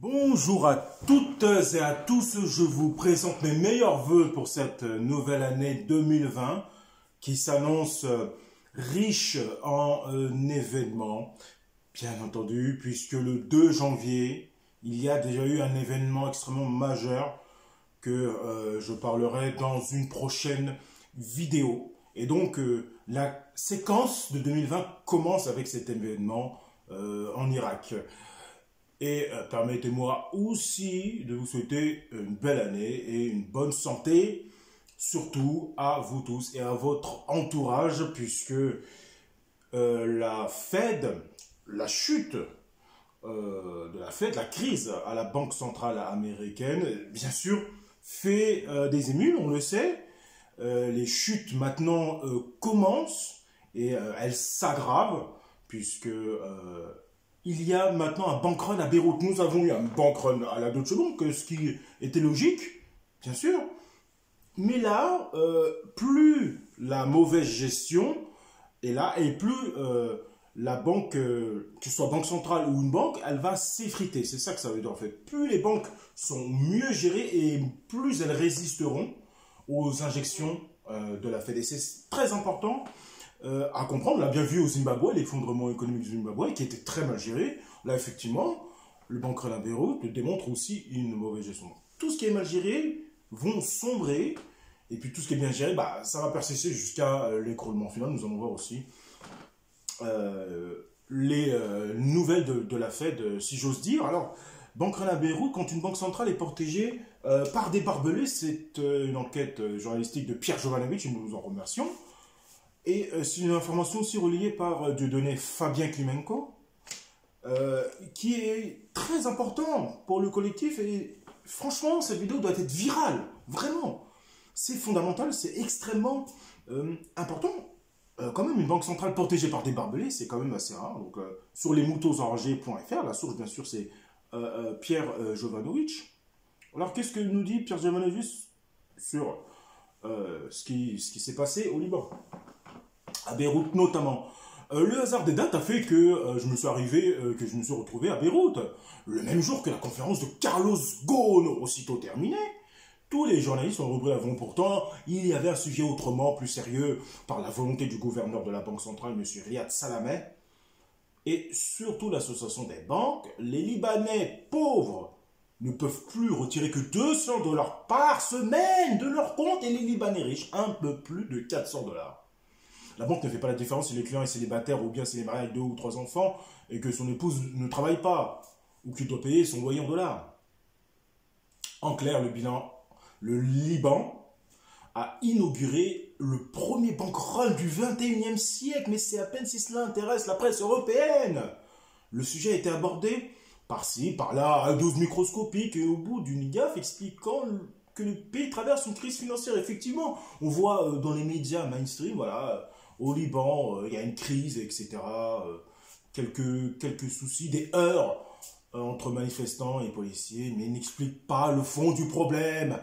Bonjour à toutes et à tous, je vous présente mes meilleurs vœux pour cette nouvelle année 2020 qui s'annonce riche en événements, bien entendu, puisque le 2 janvier, il y a déjà eu un événement extrêmement majeur que je parlerai dans une prochaine vidéo. Et donc, la séquence de 2020 commence avec cet événement en Irak. Et permettez-moi aussi de vous souhaiter une belle année et une bonne santé, surtout à vous tous et à votre entourage, puisque la Fed, la chute de la Fed, la crise à la Banque centrale américaine, bien sûr, fait des émules, on le sait. Les chutes maintenant commencent et elles s'aggravent, puisque il y a maintenant un bank run à Beyrouth. Nous avons eu un bank run à la Deutsche Bank, ce qui était logique, bien sûr. Mais là, plus la mauvaise gestion est là, et plus la banque, que ce soit banque centrale ou une banque, elle va s'effriter. C'est ça que ça veut dire en fait. Plus les banques sont mieux gérées et plus elles résisteront aux injections de la Fed. Et c'est très important à comprendre. On l'a bien vu au Zimbabwe, l'effondrement économique du Zimbabwe, qui était très mal géré. Là, effectivement, le bank run à Beyrouth démontre aussi une mauvaise gestion. Tout ce qui est mal géré vont sombrer, et puis tout ce qui est bien géré, bah, ça va persister jusqu'à l'écroulement final. Nous allons voir aussi les nouvelles de la Fed, si j'ose dire. Alors, bank run à Beyrouth, quand une banque centrale est protégée par des barbelés, c'est une enquête journalistique de Pierre Jovanovic, et nous nous en remercions. Et c'est une information aussi relayée par Dieudonné Fabien Klimenko, qui est très important pour le collectif. Et franchement, cette vidéo doit être virale, vraiment. C'est fondamental, c'est extrêmement important. Quand même, une banque centrale protégée par des barbelés, c'est quand même assez rare. Donc, sur lesmoutauxenragés.fr, la source, bien sûr, c'est Pierre Jovanovic. Alors, qu'est-ce que nous dit Pierre Jovanovic sur ce qui s'est passé au Liban, à Beyrouth notamment? Le hasard des dates a fait que je me suis retrouvé à Beyrouth le même jour que la conférence de Carlos Ghosn. Aussitôt terminée, tous les journalistes ont repris l'avant. Pourtant, il y avait un sujet autrement plus sérieux par la volonté du gouverneur de la Banque centrale, M. Riyad Salameh, et surtout l'association des banques. Les Libanais pauvres ne peuvent plus retirer que 200 $ par semaine de leur compte, et les Libanais riches un peu plus de 400 $. La banque ne fait pas la différence si le client est célibataire ou bien s'il est marié avec 2 ou 3 enfants et que son épouse ne travaille pas ou qu'il doit payer son loyer en dollars. En clair, le Liban a inauguré le premier bank run du 21e siècle, mais c'est à peine si cela intéresse la presse européenne. Le sujet a été abordé par-ci, par-là, à dose microscopique et au bout d'une gaffe expliquant que le pays traverse une crise financière. Effectivement, on voit dans les médias mainstream, voilà, au Liban, il y a une crise, etc. Quelques soucis, des heurts entre manifestants et policiers, mais n'explique pas le fond du problème.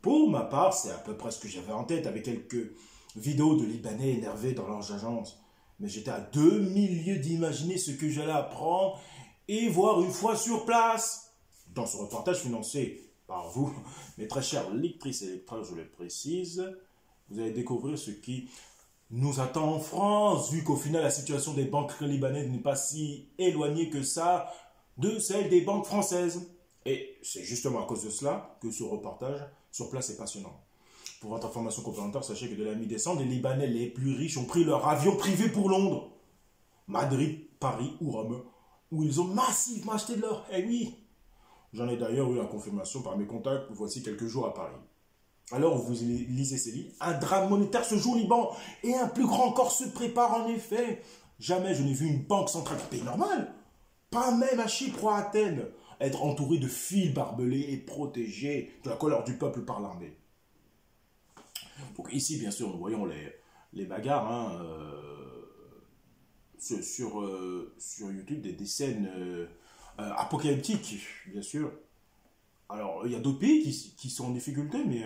Pour ma part, c'est à peu près ce que j'avais en tête avec quelques vidéos de Libanais énervés dans leurs agences. Mais j'étais à 2 milliers d'imaginer ce que j'allais apprendre et voir une fois sur place. Dans ce reportage financé par vous, mes très chers lectrices et lecteurs, je le précise, vous allez découvrir ce qui nous attend en France, vu qu'au final, la situation des banques libanaises n'est pas si éloignée que ça de celle des banques françaises. Et c'est justement à cause de cela que ce reportage sur place est passionnant. Pour votre information complémentaire, sachez que de la mi-décembre, les Libanais les plus riches ont pris leur avion privé pour Londres, Madrid, Paris ou Rome, où ils ont massivement acheté de l'or. Eh oui, j'en ai d'ailleurs eu la confirmation par mes contacts, voici quelques jours à Paris. Alors vous lisez ces livres, un drame monétaire se joue au Liban et un plus grand encore se prépare en effet. Jamais je n'ai vu une banque centrale du pays normal, pas même à Chypre ou à Athènes, être entourée de fils barbelés et protégée de la colère du peuple par l'armée. Donc ici, bien sûr, nous voyons les bagarres hein, sur YouTube, des scènes apocalyptiques, bien sûr. Alors, il y a d'autres pays qui sont en difficulté, mais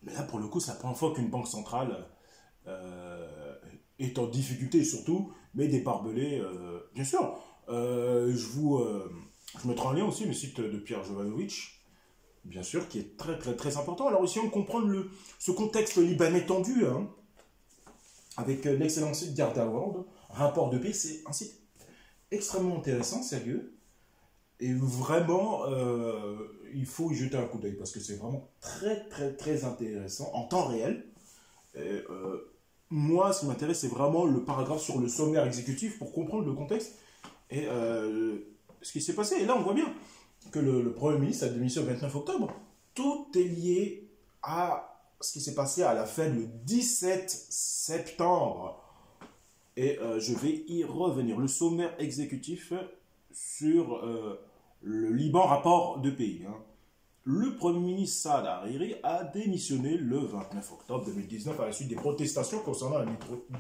là, pour le coup, c'est la première fois qu'une banque centrale est en difficulté, et surtout, mais des barbelés, bien sûr. Je vous Je mettrai en lien aussi le site de Pierre Jovanovic, bien sûr, qui est très très très important. Alors essayons de comprendre ce contexte libanais tendu, hein, avec l'excellent site Garda World, rapport de paix, c'est un site extrêmement intéressant, sérieux, et vraiment, il faut y jeter un coup d'œil, parce que c'est vraiment très très très intéressant, en temps réel. Et, moi, ce qui m'intéresse, c'est vraiment le paragraphe sur le sommaire exécutif, pour comprendre le contexte, et ce qui s'est passé. Et là, on voit bien que le Premier ministre a démissionné le 29 octobre. Tout est lié à ce qui s'est passé à la fête le 17 septembre. Et je vais y revenir. Le sommaire exécutif sur le Liban, rapport de pays. Hein. Le Premier ministre Saad Hariri a démissionné le 29 octobre 2019 à la suite des protestations concernant la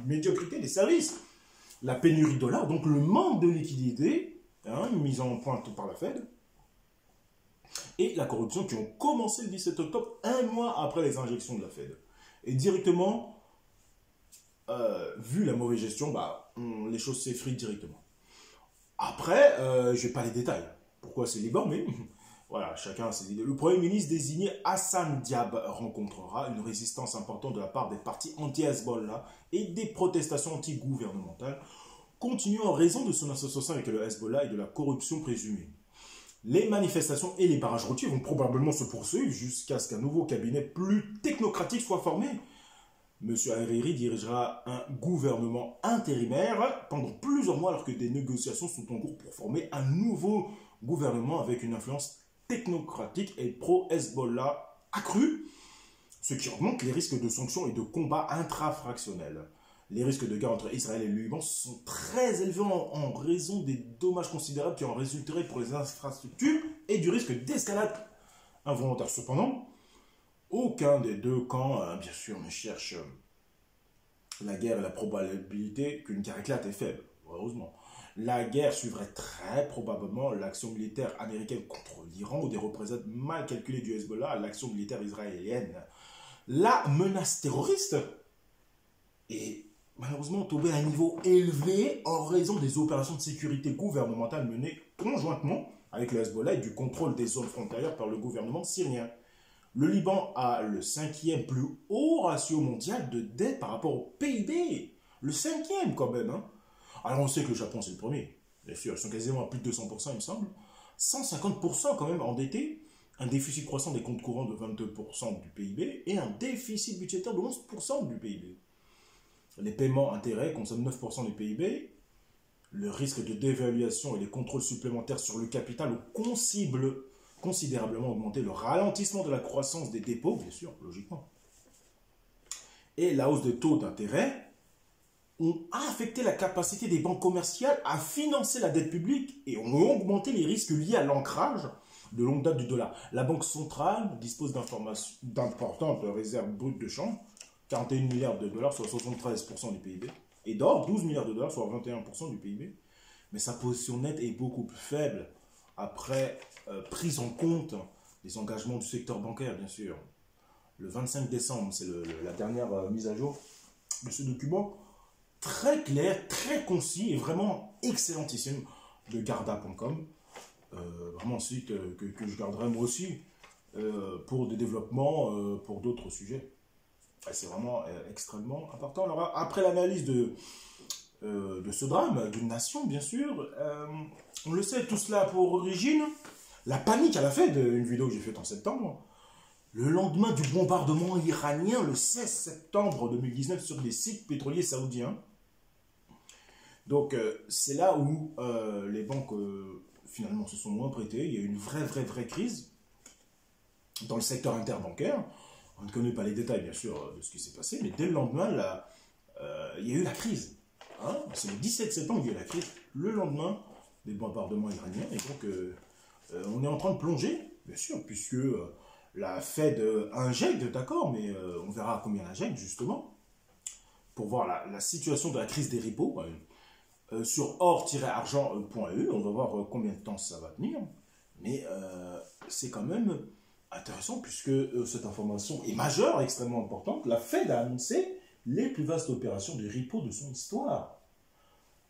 médiocrité des services, la pénurie de dollars, donc le manque de liquidité, hein, mise en pointe par la Fed, et la corruption qui ont commencé le 17 octobre, un mois après les injections de la Fed. Et directement, vu la mauvaise gestion, les choses s'effritent directement. Après, je ne vais pas les détails. Pourquoi c'est Liban, mais voilà, chacun a ses idées. Le Premier ministre désigné Hassan Diab rencontrera une résistance importante de la part des partis anti-Hezbollah et des protestations anti-gouvernementales continuent en raison de son association avec le Hezbollah et de la corruption présumée. Les manifestations et les barrages routiers vont probablement se poursuivre jusqu'à ce qu'un nouveau cabinet plus technocratique soit formé. M. Hariri dirigera un gouvernement intérimaire pendant plusieurs mois alors que des négociations sont en cours pour former un nouveau gouvernement avec une influence technocratique et pro-Hezbollah accrue, ce qui augmente les risques de sanctions et de combats intrafractionnels. Les risques de guerre entre Israël et le Liban sont très élevés en raison des dommages considérables qui en résulteraient pour les infrastructures et du risque d'escalade involontaire. Cependant, aucun des deux camps, bien sûr, ne cherche la guerre et la probabilité qu'une guerre éclate est faible, heureusement. La guerre suivrait très probablement l'action militaire américaine contre l'Iran ou des représailles mal calculées du Hezbollah à l'action militaire israélienne. La menace terroriste est malheureusement tombée à un niveau élevé en raison des opérations de sécurité gouvernementale menées conjointement avec le Hezbollah et du contrôle des zones frontalières par le gouvernement syrien. Le Liban a le 5e plus haut ratio mondial de dette par rapport au PIB. Le 5e quand même. Hein. Alors on sait que le Japon c'est le premier. Bien sûr, ils sont quasiment à plus de 200% il me semble. 150% quand même endettés. Un déficit croissant des comptes courants de 22% du PIB et un déficit budgétaire de 11% du PIB. Les paiements intérêts consomment 9% du PIB. Le risque de dévaluation et les contrôles supplémentaires sur le capital ont considérablement augmenté le ralentissement de la croissance des dépôts, bien sûr, logiquement. Et la hausse des taux d'intérêt ont affecté la capacité des banques commerciales à financer la dette publique et ont augmenté les risques liés à l'ancrage de longue date du dollar. La Banque centrale dispose d'importantes réserves brutes de change, 41 milliards de dollars, soit 73% du PIB, et d'or, 12 milliards de dollars, soit 21% du PIB. Mais sa position nette est beaucoup plus faible après prise en compte des engagements du secteur bancaire, bien sûr. Le 25 décembre, c'est la dernière mise à jour de ce document, très clair, très concis et vraiment excellentissime de Garda.com. Vraiment un site que je garderai moi aussi pour des développements, pour d'autres sujets. C'est vraiment extrêmement important. Alors après l'analyse de ce drame, d'une nation bien sûr, on le sait, tout cela a pour origine la panique à la Fed, une vidéo que j'ai faite en septembre, le lendemain du bombardement iranien le 16 septembre 2019 sur des sites pétroliers saoudiens. Donc c'est là où les banques finalement se sont moins prêtées. Il y a eu une vraie crise dans le secteur interbancaire. On ne connaît pas les détails bien sûr de ce qui s'est passé, mais dès le lendemain, il y a eu la crise. Hein, c'est le 17 septembre qu'il y a eu la crise, le lendemain des bombardements iraniens. Et donc on est en train de plonger, bien sûr, puisque la Fed injecte, d'accord, mais on verra combien elle injecte justement, pour voir la situation de la crise des repos. Sur or-argent.eu, on va voir combien de temps ça va tenir, mais c'est quand même intéressant puisque cette information est majeure, extrêmement importante. La Fed a annoncé les plus vastes opérations de repo de son histoire.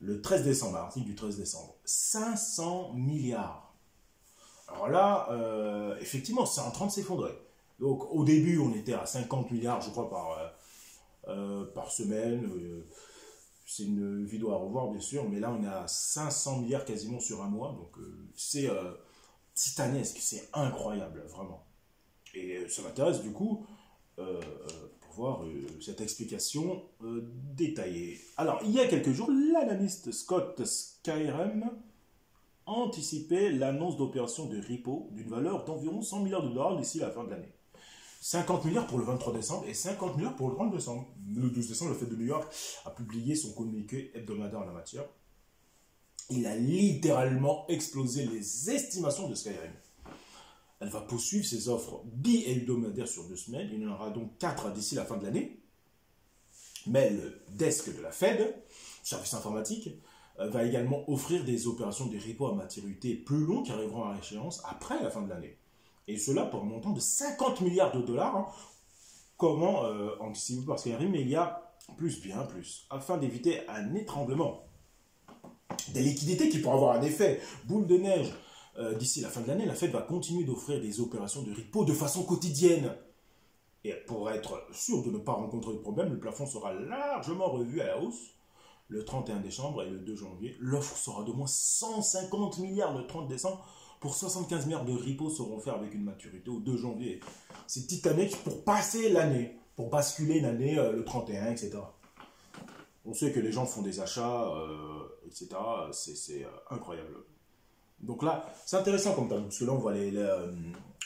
Le 13 décembre, article du 13 décembre, 500 milliards. Alors là, effectivement, c'est en train de s'effondrer. Donc au début, on était à 50 milliards, je crois, par semaine. C'est une vidéo à revoir, bien sûr, mais là, on est à 500 milliards quasiment sur un mois. Donc c'est titanesque, c'est incroyable, vraiment. Et ça m'intéresse du coup pour voir cette explication détaillée. Alors, il y a quelques jours, l'analyste Scott Skyrem anticipait l'annonce d'opérations de repo d'une valeur d'environ 100 milliards de dollars d'ici la fin de l'année. 50 milliards pour le 23 décembre et 50 milliards pour le 30 décembre. Le 12 décembre, le Fed de New York a publié son communiqué hebdomadaire en la matière. Il a littéralement explosé les estimations de Skyrem. Elle va poursuivre ses offres bi-hebdomadaires sur 2 semaines. Il y en aura donc 4 d'ici la fin de l'année. Mais le desk de la Fed, service informatique, va également offrir des opérations de repo à maturité plus longues qui arriveront à échéance après la fin de l'année. Et cela pour un montant de 50 milliards de dollars. Hein. Comment anticiper par Skyrem? Mais il y a plus, bien plus, afin d'éviter un étranglement. Des liquidités qui pourraient avoir un effet boule de neige. D'ici la fin de l'année, la Fed va continuer d'offrir des opérations de repo de façon quotidienne. Et pour être sûr de ne pas rencontrer de problème, le plafond sera largement revu à la hausse le 31 décembre et le 2 janvier. L'offre sera de moins 150 milliards le 30 décembre. Pour 75 milliards de repos seront faits avec une maturité au 2 janvier. C'est titanique pour passer l'année, pour basculer l'année le 31, etc. On sait que les gens font des achats, etc. C'est incroyable. Donc là, c'est intéressant comme tableau, parce que là, on voit les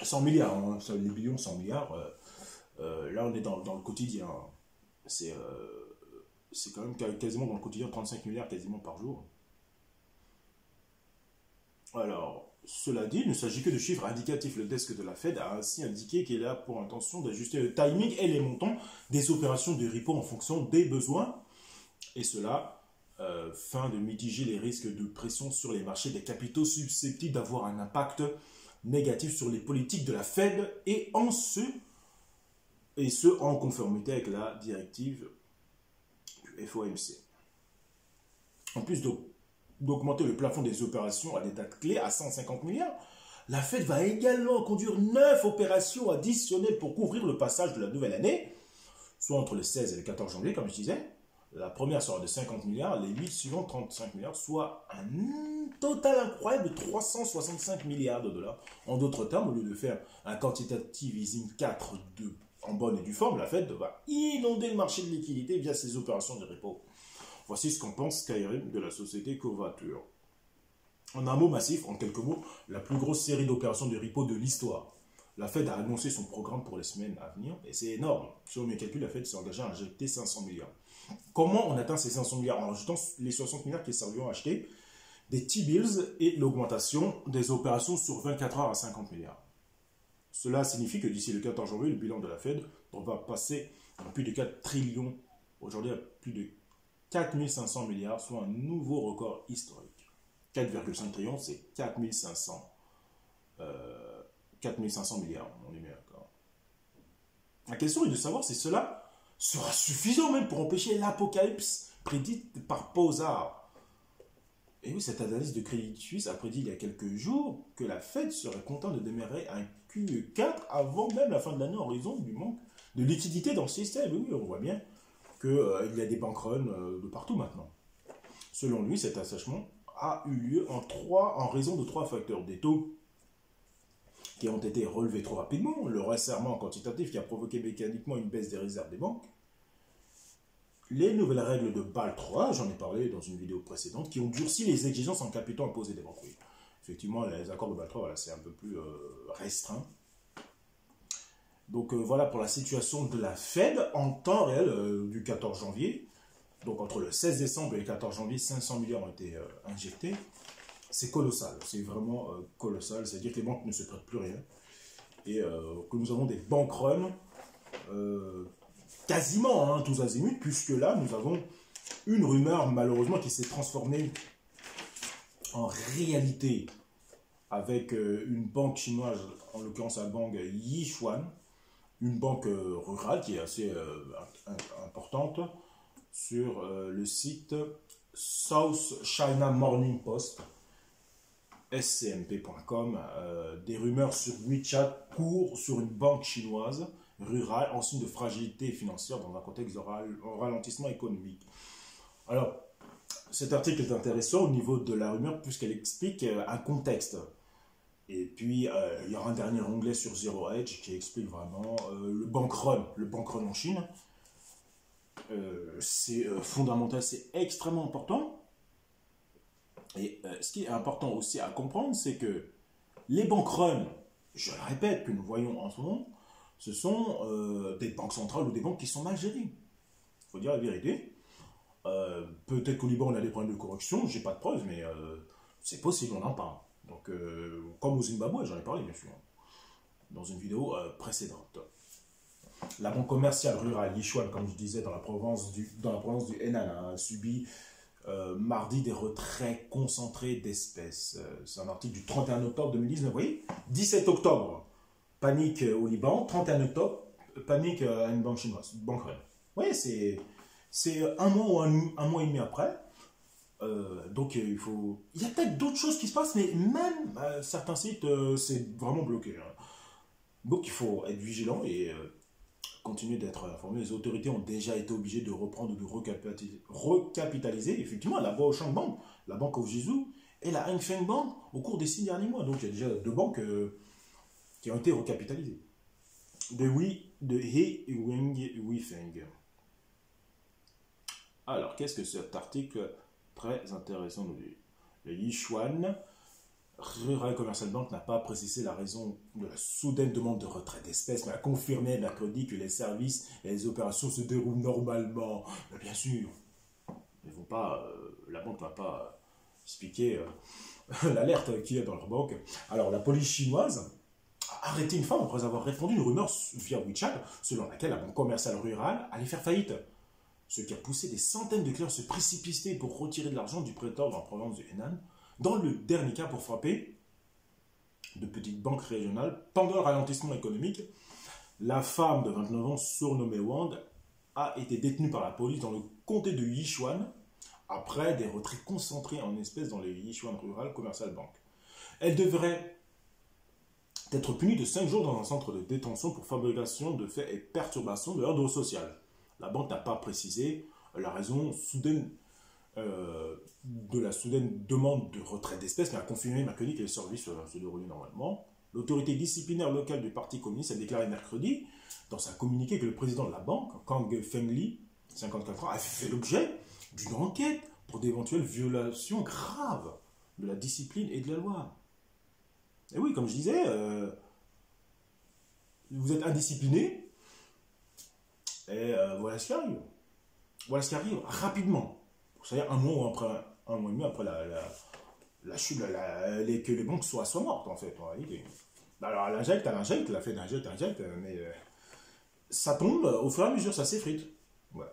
100 milliards, hein, les billions, 100 milliards. Là, on est dans le quotidien. C'est quand même quasiment dans le quotidien, 35 milliards quasiment par jour. Alors, cela dit, il ne s'agit que de chiffres indicatifs. Le desk de la Fed a ainsi indiqué qu'il a pour intention d'ajuster le timing et les montants des opérations de repo en fonction des besoins. Et cela, afin de mitiger les risques de pression sur les marchés des capitaux susceptibles d'avoir un impact négatif sur les politiques de la Fed et ce en conformité avec la directive du FOMC. En plus d'augmenter le plafond des opérations à des dates clés à 150 milliards, la Fed va également conduire 9 opérations additionnelles pour couvrir le passage de la nouvelle année, soit entre le 16 et le 14 janvier, comme je disais. La première sera de 50 milliards, les 8 suivantes 35 milliards, soit un total incroyable de 365 milliards de dollars. En d'autres termes, au lieu de faire un quantitative easing 4 en bonne et due forme, la Fed va inonder le marché de liquidité via ses opérations de repo. Voici ce qu'en pense Skyrem de la société Covature. En un mot massif, en quelques mots, la plus grosse série d'opérations de repo de l'histoire. La Fed a annoncé son programme pour les semaines à venir, et c'est énorme. Selon mes calculs, la Fed s'est engagée à injecter 500 milliards. Comment on atteint ces 500 milliards? En ajoutant les 60 milliards qui serviront à acheter des T-bills et l'augmentation des opérations sur 24 heures à 50 milliards. Cela signifie que d'ici le 14 janvier, le bilan de la Fed va passer à plus de 4 trillions, aujourd'hui à plus de 4500 milliards, soit un nouveau record historique. 4,5 trillions, c'est 4500 milliards, on est bien d'accord. La question est de savoir si cela sera suffisant même pour empêcher l'apocalypse prédite par Posard. Et oui, cette analyse de Crédit Suisse a prédit il y a quelques jours que la Fed serait contente de démarrer un Q4 avant même la fin de l'année en raison du manque de liquidité dans le système. Et oui, on voit bien qu'il y a des bankruns de partout maintenant. Selon lui, cet assèchement a eu lieu en raison de 3 facteurs. Des taux qui ont été relevés trop rapidement, le resserrement quantitatif qui a provoqué mécaniquement une baisse des réserves des banques, les nouvelles règles de Bâle 3, j'en ai parlé dans une vidéo précédente, qui ont durci les exigences en capitaux imposés des banques. Oui. Effectivement, les accords de Bâle 3, voilà, c'est un peu plus restreint. Donc voilà pour la situation de la Fed en temps réel du 14 janvier. Donc entre le 16 décembre et le 14 janvier, 500 milliards ont été injectés. C'est colossal, c'est vraiment colossal. C'est-à-dire que les banques ne se prêtent plus rien. Et que nous avons des bankruns quasiment tous azimuts, puisque là, nous avons une rumeur, malheureusement, qui s'est transformée en réalité avec une banque chinoise, en l'occurrence la banque Yichuan, une banque rurale qui est assez importante, sur le site South China Morning Post. scmp.com, des rumeurs sur WeChat courent sur une banque chinoise rurale en signe de fragilité financière dans un contexte de ralentissement économique. Alors, cet article est intéressant au niveau de la rumeur puisqu'elle explique un contexte. Et puis, il y aura un dernier onglet sur Zero Hedge qui explique vraiment le bank run en Chine. C'est fondamental, c'est extrêmement important. Et ce qui est important aussi à comprendre, c'est que les bank runs, je le répète, que nous voyons en ce moment, ce sont des banques centrales ou des banques qui sont mal gérées. Il faut dire la vérité. Peut-être qu'au Liban, on a des problèmes de corruption, j'ai pas de preuves, mais c'est possible, on en parle. Donc, comme au Zimbabwe, j'en ai parlé, bien sûr, dans une vidéo précédente. La banque commerciale rurale Yichuan, comme je disais, dans la province du Henan, a subi mardi des retraits concentrés d'espèces. C'est un article du 31 octobre 2019, vous voyez 17 octobre, panique au Liban, 31 octobre, panique à une banque chinoise, banque run. Vous voyez, c'est un mois ou un mois et demi après. Donc il y a peut-être d'autres choses qui se passent, mais même certains sites, c'est vraiment bloqué. Hein. Donc il faut être vigilant et continuer d'être informé. Les autorités ont déjà été obligées de reprendre ou de recapitaliser, effectivement, la Baochang Bank, la Bank of Jesus et la Hangfeng Bank au cours des 6 derniers mois. Donc il y a déjà 2 banques qui ont été recapitalisées. De He Wing Weifeng. Alors, qu'est-ce que cet article très intéressant nous dit? Le Yichuan Rural Commercial Bank n'a pas précisé la raison de la soudaine demande de retrait d'espèces, mais a confirmé mercredi que les services et les opérations se déroulent normalement. Mais bien sûr, la banque ne va pas expliquer l'alerte qu'il y a dans leur banque. Alors, la police chinoise a arrêté une femme après avoir répondu à une rumeur via WeChat selon laquelle la banque commerciale rurale allait faire faillite. Ce qui a poussé des centaines de clients à se précipiter pour retirer de l'argent du prêteur dans la province du Henan, dans le dernier cas pour frapper de petites banques régionales. Pendant le ralentissement économique, la femme de 29 ans, surnommée Wang, a été détenue par la police dans le comté de Yichuan après des retraits concentrés en espèces dans le Yichuan Rural Commercial Bank. Elle devrait être punie de 5 jours dans un centre de détention pour fabrication de faits et perturbation de l'ordre social. La banque n'a pas précisé la raison de la soudaine demande de retrait d'espèces, mais a confirmé mercredi que les services se déroulaient normalement. L'autorité disciplinaire locale du Parti communiste a déclaré mercredi, dans un communiqué, que le président de la banque, Kang Fengli, 54 ans, a fait l'objet d'une enquête pour d'éventuelles violations graves de la discipline et de la loi. Et oui, comme je disais, vous êtes indiscipliné, et voilà ce qui arrive. Voilà ce qui arrive rapidement. C'est-à-dire un mois et demi après la chute, que les banques soient mortes, en fait, en réalité. Alors, elle injecte, la fait d'injecte, mais ça tombe au fur et à mesure, ça s'effrite. Voilà.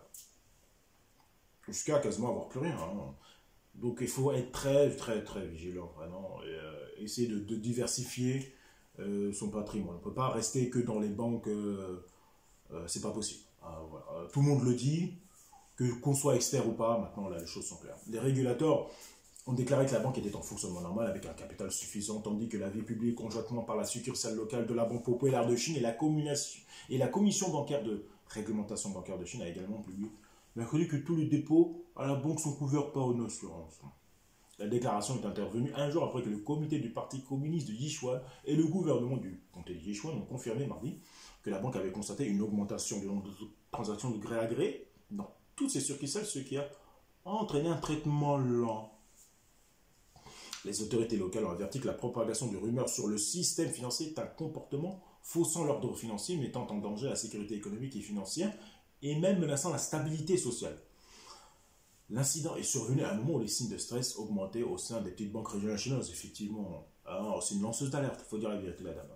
Jusqu'à quasiment avoir plus rien. Hein. Donc, il faut être très, très, très vigilant, vraiment, et essayer de diversifier son patrimoine. On ne peut pas rester que dans les banques, c'est pas possible. Voilà. Tout le monde le dit, qu'on soit expert ou pas, maintenant là, les choses sont claires. Les régulateurs ont déclaré que la banque était en fonctionnement normal avec un capital suffisant, tandis que la vie publique, conjointement par la succursale locale de la Banque populaire de Chine et la commission bancaire de réglementation bancaire de Chine, a également publié mercredi que tous les dépôts à la banque sont couverts par une assurance. La déclaration est intervenue un jour après que le comité du Parti communiste de Yichuan et le gouvernement du comté de Yichuan ont confirmé mardi que la banque avait constaté une augmentation du nombre de transactions de gré à gré dans toutes ces succursales, ce qui a entraîné un traitement lent. Les autorités locales ont averti que la propagation de rumeurs sur le système financier est un comportement faussant l'ordre financier, mettant en danger la sécurité économique et financière et même menaçant la stabilité sociale. L'incident est survenu à un moment où les signes de stress augmentaient au sein des petites banques régionales chinoises. Effectivement, c'est une lanceuse d'alerte, il faut dire la vérité, la dame.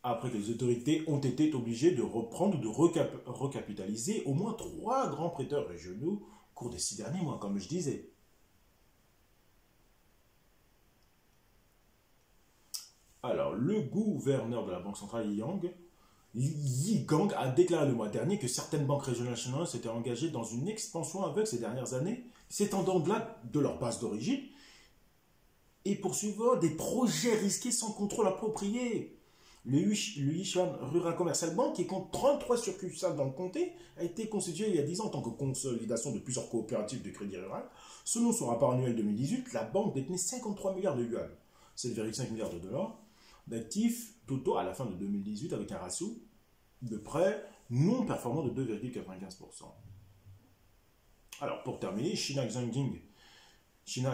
Après que les autorités ont été obligées de reprendre ou de recapitaliser au moins 3 grands prêteurs régionaux au cours des 6 derniers mois, comme je disais. Alors, le gouverneur de la Banque centrale Yi Gang a déclaré le mois dernier que certaines banques régionales chinoises s'étaient engagées dans une expansion aveugle ces dernières années, s'étendant au-delà de leur base d'origine et poursuivant des projets risqués sans contrôle approprié. Le Yichuan Rural Commercial Bank, qui compte 33 succursales dans le comté, a été constitué il y a 10 ans en tant que consolidation de plusieurs coopératives de crédit rural. Selon son rapport annuel 2018, la banque détenait 53 milliards de yuan, 7,5 milliards de dollars, d'actifs totaux à la fin de 2018 avec un ratio de prêts non performant de 2,95%. Alors, pour terminer, China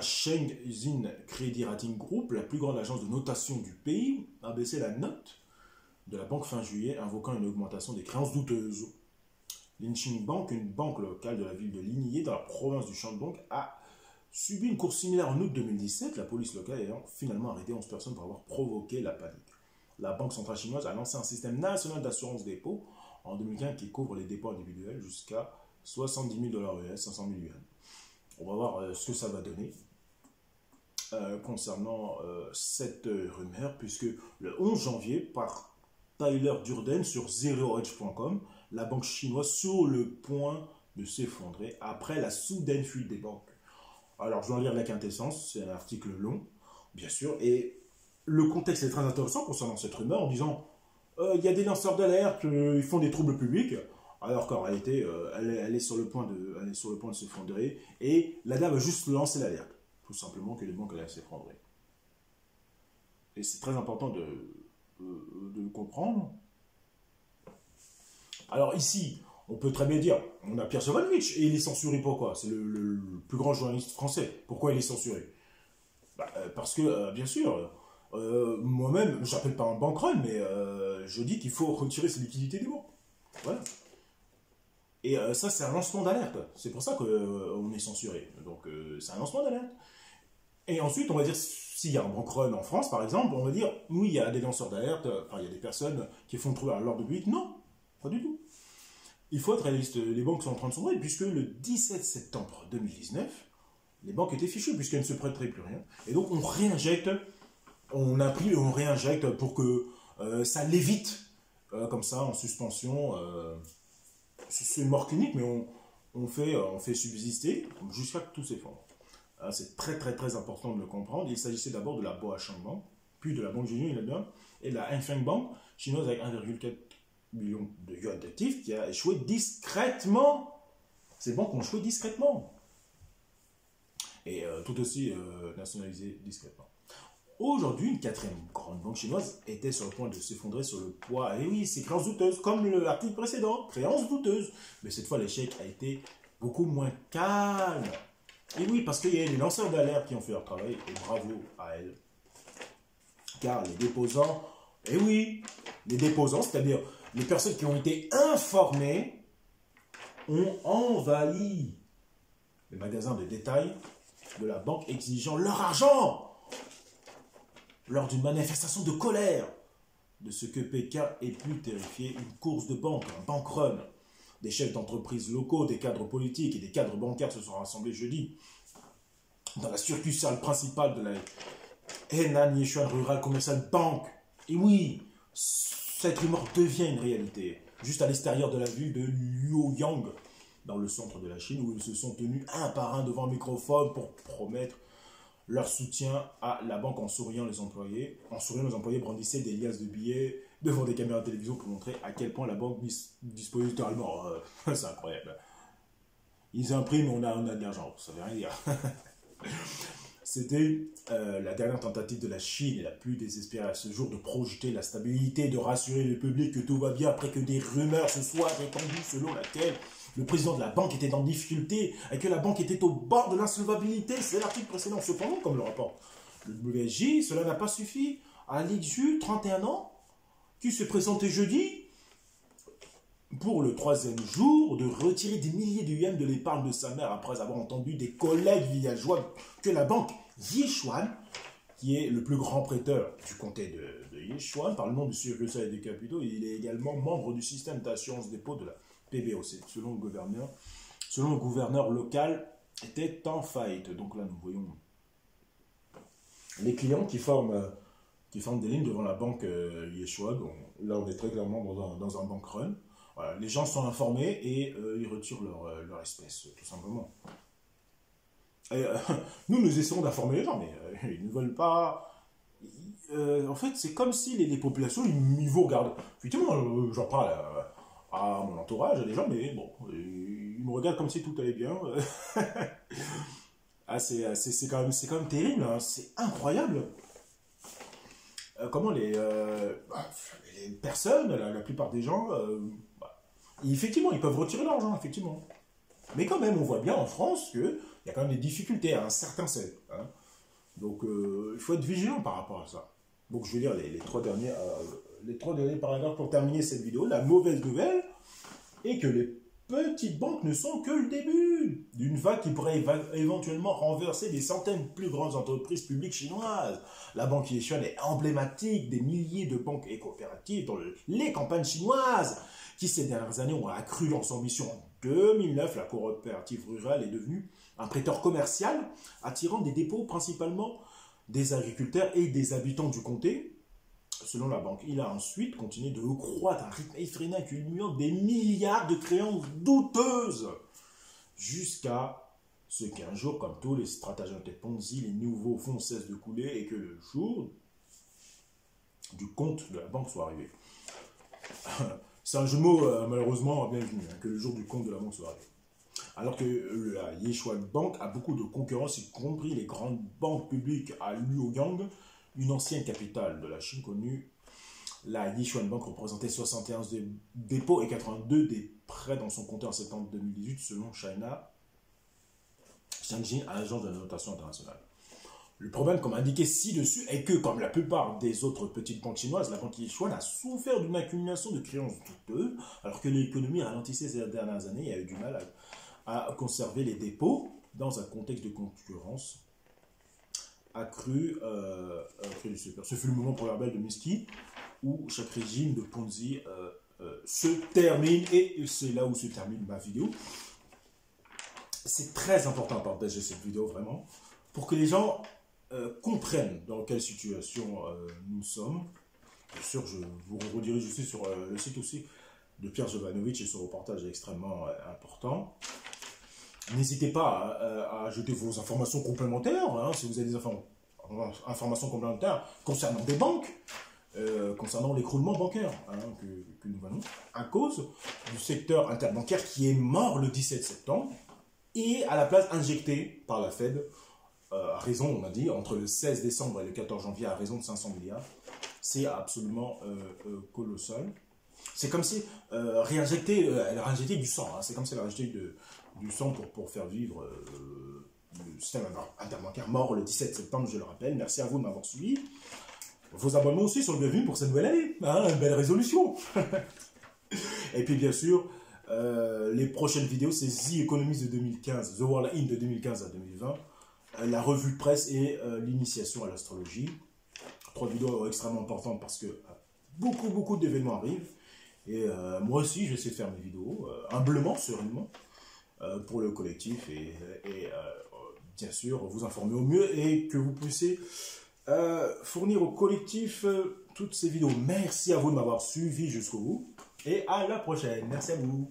Shenzhen Credit Rating Group, la plus grande agence de notation du pays, a baissé la note de la banque fin juillet, invoquant une augmentation des créances douteuses. Linqing Bank, une banque locale de la ville de Linyi, dans la province du Shandong, a subi une course similaire en août 2017, la police locale ayant finalement arrêté 11 personnes pour avoir provoqué la panique. La Banque centrale chinoise a lancé un système national d'assurance dépôt en 2015 qui couvre les dépôts individuels jusqu'à 70 000 $ US, 500 000 yuan. On va voir ce que ça va donner concernant cette rumeur, puisque le 11 janvier, par Tyler Durden sur ZeroEdge.com, la banque chinoise sur le point de s'effondrer après la soudaine fuite des banques. Alors, je vais en lire la quintessence, c'est un article long, bien sûr, et le contexte est très intéressant concernant cette rumeur en disant il y a des lanceurs d'alerte, ils font des troubles publics, alors qu'en réalité, elle est sur le point de s'effondrer, et la dame a juste lancé l'alerte, tout simplement que les banques allaient s'effondrer. Et c'est très important de le comprendre. Alors ici, on peut très bien dire, on a Pierre Sovanovitch, et il est censuré pourquoi? C'est le plus grand journaliste français. Pourquoi il est censuré? Parce que, bien sûr, moi-même, je n'appelle pas un bank run, mais je dis qu'il faut retirer ses liquidités des banques. Voilà. Et ça, c'est un lancement d'alerte. C'est pour ça qu'on est censuré. Donc, c'est un lancement d'alerte. Et ensuite, on va dire, s'il y a un bank run en France, par exemple, on va dire, oui, il y a des lanceurs d'alerte, enfin, il y a des personnes qui font trouver à l'ordre public. Non, pas du tout. Il faut être réaliste. Les banques sont en train de sombrer, puisque le 17 septembre 2019, les banques étaient fichues, puisqu'elles ne se prêteraient plus rien. Et donc, on réinjecte, on imprime et on réinjecte pour que ça l'évite, comme ça, en suspension. C'est une mort clinique, mais on fait subsister jusqu'à ce que tout s'effondre. C'est très très très important de le comprendre. Il s'agissait d'abord de la Boasheng Bank, puis de la Banque Jinyun et la Hengfeng Bank, chinoise avec 1,4 million de yuan d'actifs, qui a échoué discrètement. Ces banques ont échoué discrètement. Et tout aussi nationalisé discrètement. Aujourd'hui, une quatrième grande banque chinoise était sur le point de s'effondrer sur le poids. Et oui, c'est créances douteuses, comme l'article précédent, créances douteuses. Mais cette fois, l'échec a été beaucoup moins calme. Et oui, parce qu'il y a les lanceurs d'alerte qui ont fait leur travail, et bravo à elles. Car les déposants, et oui, les déposants, c'est-à-dire les personnes qui ont été informées, ont envahi les magasins de détail de la banque exigeant leur argent lors d'une manifestation de colère de ce que Pékin ait pu terrifier une course de banque, un bank run. Des chefs d'entreprises locaux, des cadres politiques et des cadres bancaires se sont rassemblés jeudi dans la succursale principale de la Henan Yichuan Rural Commercial Bank. Et oui, cette rumeur devient une réalité, juste à l'extérieur de la ville de Luoyang, dans le centre de la Chine, où ils se sont tenus un par un devant un microphone pour promettre leur soutien à la banque en souriant les employés. En souriant, les employés brandissaient des liasses de billets devant des caméras de télévision pour montrer à quel point la banque disposait littéralement. C'est incroyable. Ils impriment, on a de l'argent, ça ne veut rien dire. C'était la dernière tentative de la Chine et la plus désespérée à ce jour de projeter la stabilité, de rassurer le public que tout va bien après que des rumeurs se soient répandues selon laquelle le président de la banque était en difficulté et que la banque était au bord de l'insolvabilité. C'est l'article précédent. Cependant, comme le rapporte le WSJ, cela n'a pas suffi à Li Zhu, 31 ans, qui se présentait jeudi pour le troisième jour de retirer des milliers de yuan de l'épargne de sa mère après avoir entendu des collègues villageois que la banque Yichuan, qui est le plus grand prêteur du comté de Yichuan, par le nom du succursale des capitaux, il est également membre du système d'assurance dépôt de la PBOC, selon le gouverneur local, était en faillite. Donc là, nous voyons les clients qui forment des lignes devant la banque Yichuan. Là, on est très clairement dans un bank run. Voilà, les gens sont informés et ils retirent leur espèce, tout simplement. Et, nous essayons d'informer les gens, mais ils ne veulent pas. En fait, c'est comme si les populations, ils vous regardent. Effectivement, j'en parle à mon entourage, à des gens, mais bon, ils me regardent comme si tout allait bien. Ah, c'est quand même terrible, hein, c'est incroyable. Comment les personnes, la plupart des gens, bah, effectivement, ils peuvent retirer l'argent, effectivement. Mais quand même, on voit bien en France qu'il y a quand même des difficultés à un certain seuil, hein. Donc, il faut être vigilant par rapport à ça. Donc, je vais lire les trois derniers paragraphes pour terminer cette vidéo. La mauvaise nouvelle est que les petites banques ne sont que le début d'une vague qui pourrait éventuellement renverser des centaines de plus grandes entreprises publiques chinoises. La banque Yeshuan est emblématique des milliers de banques et coopératives dans les campagnes chinoises qui, ces dernières années, ont accru leurs ambitions. En 2009, la coopérative rurale est devenue un prêteur commercial attirant des dépôts principalement des agriculteurs et des habitants du comté. Selon la banque, il a ensuite continué de croître à un rythme effréné, accumulant des milliards de créances douteuses, jusqu'à ce qu'un jour, comme tous les stratagèmes de Ponzi, les nouveaux fonds cessent de couler et que le jour du compte de la banque soit arrivé. C'est un jeu de mots malheureusement bienvenu, hein, que le jour du compte de la banque soit arrivé. Alors que la Yeshuan Bank a beaucoup de concurrence, y compris les grandes banques publiques à Luoyang, une ancienne capitale de la Chine connue. La Yeshuan Bank représentait 71 des dépôts et 82 des prêts dans son compte en septembre 2018 selon China Shenzhen, agence de notation internationale. Le problème, comme indiqué ci-dessus, est que, comme la plupart des autres petites banques chinoises, la banque Yeshuan a souffert d'une accumulation de créances douteuses, alors que l'économie ralentissait ces dernières années et a eu du mal à conserver les dépôts dans un contexte de concurrence accrue du secteur. Ce fut le moment proverbial de Minsky où chaque régime de Ponzi se termine, et c'est là où se termine ma vidéo. C'est très important de partager cette vidéo, vraiment, pour que les gens comprennent dans quelle situation nous sommes. Bien sûr, je vous redirige aussi sur le site aussi de Pierre Jovanovic, et ce reportage est extrêmement important. N'hésitez pas à ajouter vos informations complémentaires, hein, si vous avez des informations complémentaires concernant des banques, concernant l'écroulement bancaire, hein, que nous voyons, à cause du secteur interbancaire qui est mort le 17 septembre, et à la place injectée par la Fed, à raison, on a dit, entre le 16 décembre et le 14 janvier, à raison de 500 milliards. C'est absolument colossal. C'est comme si elle réinjectait du sang, hein. C'est comme si elle réinjectait du sang pour faire vivre le système interbancaire mort le 17 septembre, je le rappelle. Merci à vous de m'avoir suivi. Vos abonnements aussi sont le bienvenus pour cette nouvelle année, hein, une belle résolution. Et puis bien sûr, les prochaines vidéos, c'est The Economist de 2015, The World In de 2015 à 2020, la revue de presse et l'initiation à l'astrologie. 3 vidéos extrêmement importantes parce que beaucoup d'événements arrivent. Et moi aussi, je vais essayer de faire mes vidéos, humblement, sereinement, pour le collectif et bien sûr, vous informer au mieux et que vous puissiez fournir au collectif toutes ces vidéos. Merci à vous de m'avoir suivi jusqu'au bout et à la prochaine. Merci à vous.